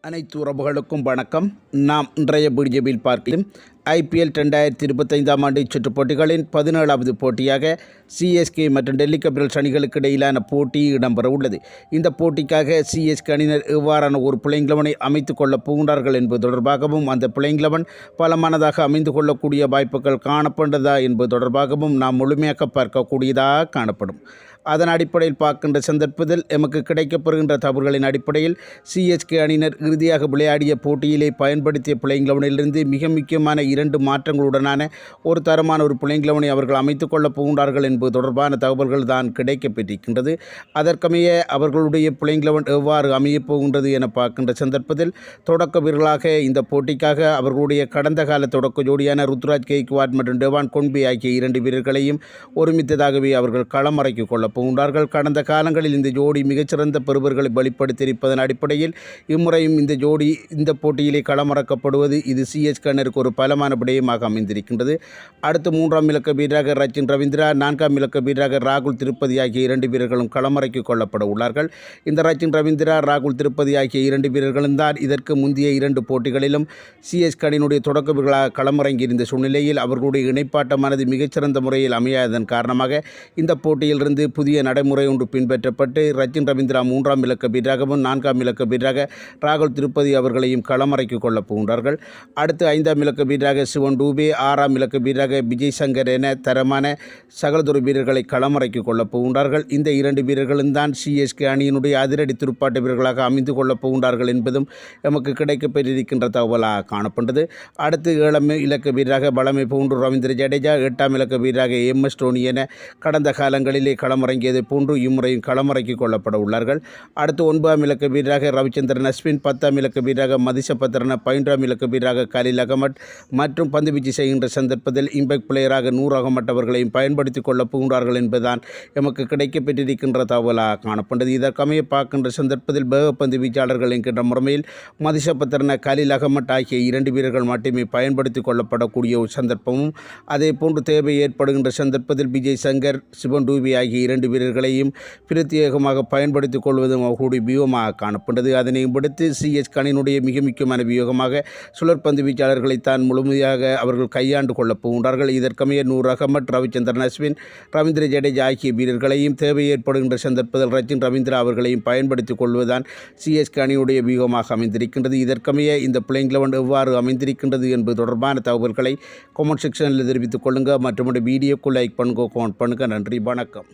அனைத்து உறவுகளுக்கும் வணக்கம். நாம் இன்றைய வீடியோவில் பார்க்கும் IPL 2025 ஆண்டு சுற்றுப் போட்டிகளின் 17வது போட்டியாக CSK மற்றும் டெல்லி கேபிட்டல்ஸ் அணிகளுக்கு இடையிலான போட்டி இடம்பெற உள்ளது. இந்த போட்டிக்காக CSK அணியினர் எவ்வாறான ஒரு பிளேயிங் 11ஐ அமைத்துக் கொள்ளப் போகின்றார்கள் என்பது தொடர்பாகவும், அந்த பிளேயிங் 11 பலமானதாக அமைந்து கொள்ளக்கூடிய வாய்ப்புகள் காணப்படுகிறதா என்பது தொடர்பாகவும் நாம் முழுமையாக பார்க்கக்கூடியதாக காணப்படும். அதன் அடிப்படையில் பார்க்கின்ற சந்தர்ப்பத்தில் எமக்கு கிடைக்கப்பெறுகின்ற தகவல்களின் அடிப்படையில் CSK அணியினர் இறுதியாக விளையாடிய போட்டியிலே பயன்படுத்திய பிளேயிங் 11இலிருந்து மிக முக்கியமான 2 மாற்றங்களுடனான ஒரு தரமான ஒரு பிளேயிங் 11ஐ அவர்கள் அமைத்துக் கொள்ளப் போகின்றார்கள் என்பது தொடர்பான தகவல்கள் தான் கிடைக்கப்பெற்றிருக்கின்றது. அதற்கமைய அவர்களுடைய பிளேயிங் 11 எவ்வாறு அமையப் போகின்றது என பார்க்கின்ற சந்தர்ப்பத்தில் தொடக்க வீரர்களாக இந்த போட்டிக்காக அவர்களுடைய கடந்த கால தொடக்க ஜோடியான ருத்ராஜ் கெய்க்வாட் மற்றும் டெவான் கொன்பே ஆகிய 2 வீரர்களையும் ஒருமித்ததாகவே அவர்கள் களமிறக்கிக் கொள்ளப் போகின்றார்கள். கடந்த காலங்களில் இந்த ஜோடி மிகச்சிறந்த பெறுவர்களை வெளிப்படுத்தியிருப்பதன் அடிப்படையில் இம்முறையும் இந்த ஜோடி இந்த போட்டியிலே களமிறக்கப்படுவது இது CSK அணியினருக்கு ஒரு பலமான விடயமாக அமைந்திருக்கின்றது. அடுத்து 3ஆம் இலக்க வீரராக ரச்சின் ரவீந்திரா, 4ஆம் இலக்க வீரராக ராகுல் திருப்பதி ஆகிய 2 வீரர்களும் களமிறக்கிக் கொள்ளப்பட உள்ளார்கள். இந்த ரச்சின் ரவீந்திரா, ராகுல் திருப்பதி ஆகிய 2 வீரர்களும் தான் இதற்கு முந்தைய 2 போட்டிகளிலும் CSK அணியினுடைய தொடக்க வீரர்களாக களமிறங்கியிருந்த சூழ்நிலையில் அவர்களுடைய இணைப்பாட்டமானது மிகச்சிறந்த முறையில் அமையாததன் காரணமாக இந்த போட்டியிலிருந்து புதிய நடைமுறை ஒன்று பின்பற்றப்பட்டு ரச்சின் ரவீந்திரா 3ஆம் இலக்க வீரராகவும் 4ஆம் இலக்க வீரராக ராகுல் திருப்பதி அவர்களையும் களமிறக்கிக் கொள்ளப் போகின்றார்கள். அடுத்து 5ஆம் இலக்க வீரராக சிவன் டூபே, 6ஆம் இலக்க வீரராக விஜய் சங்கர் என தரமான சகலதொரு வீரர்களை களமிறக்கிக் கொள்ளப் போகின்றார்கள். இந்த 2 வீரர்களும் தான் CSK அணியினுடைய அதிரடி துடுப்பாட்ட வீரர்களாக அமைந்து கொள்ளப் போகின்றார்கள் என்பதும் நமக்கு கிடைக்கப்பெற்றிருக்கின்ற தகவலாக காணப்பட்டது. அடுத்து 7ஆம் இலக்க வீரராக பலமை போன்று ரவீந்திர ஜடேஜா, 8ஆம் இலக்க வீரராக MS டோனி என கடந்த காலங்களிலே களமிறங்கியதை போன்று இம்முறையும் களமிறக்கிக் கொள்ளப்பட உள்ளார்கள். அடுத்து 9ஆம் இலக்க வீரராக ரவிச்சந்திரன் அஸ்வின், 10ஆம் இலக்க வீரராக மதிஷ பத்ரன, 11ஆம் இலக்க வீரராக கலீல் அகமட் மற்றும் பந்துவீச்சு செய்கின்ற சந்தர்ப்பத்தில் இம்பேக்ட் பிளேயராக நூர் அகமட் அவர்களையும் பயன்படுத்திக் கொள்ளப் போகின்றார்கள் என்பதுதான் எமக்கு கிடைக்கப்பெற்றிருக்கின்ற தகவலாக காணப்பட்டது. இதற்கமைய பார்க்கின்ற சந்தர்ப்பத்தில் பந்து வீச்சாளர்கள் என்கின்ற முறையில் மதிஷ பத்ரன, கலீல் அகமட் ஆகிய 2 வீரர்கள் மட்டுமே பயன்படுத்திக் கொள்ளப்படக்கூடிய ஒரு சந்தர்ப்பமும், அதே போன்று தேவை ஏற்படுகின்ற சந்தர்ப்பத்தில் விஜய் சங்கர், சிவன் டூபே ஆகிய 2 வீரர்களையும் பிரத்யேகமாக பயன்படுத்திக் கொள்வதும் அவர்களுடைய வியூகமாக காணப்பட்டது. அதனை விடுத்து CSK அணியினுடைய மிக முக்கியமான வியூகமாக சுழற்பந்து வீச்சாளர்களைத்தான் முழுமையாக அவர்கள் கையாண்டு கொள்ளப் போகின்றார்கள். இதற்கமைய நூர் அகமட், ரவிச்சந்திரன் அஸ்வின், ரவீந்திர ஜடேஜா ஆகிய வீரர்களையும் தேவை ஏற்படுகின்ற சந்தர்ப்பத்தில் ரச்சின் ரவீந்திரா அவர்களையும் பயன்படுத்திக் கொள்வதுதான் CSK அணியுடைய வியூகமாக அமைந்திருக்கின்றது. இதற்கமைய இந்த பிளேயிங் 11 எவ்வாறு அமைந்திருக்கின்றது என்பது தொடர்பான தகவல்களை கமெண்ட் செக்ஷனில் தெரிவித்துக் கொள்ளுங்கள். மற்றும் வீடியோக்கு லைக் பண்ணுங்க, கமெண்ட் பண்ணுங்கள். நன்றி, வணக்கம்.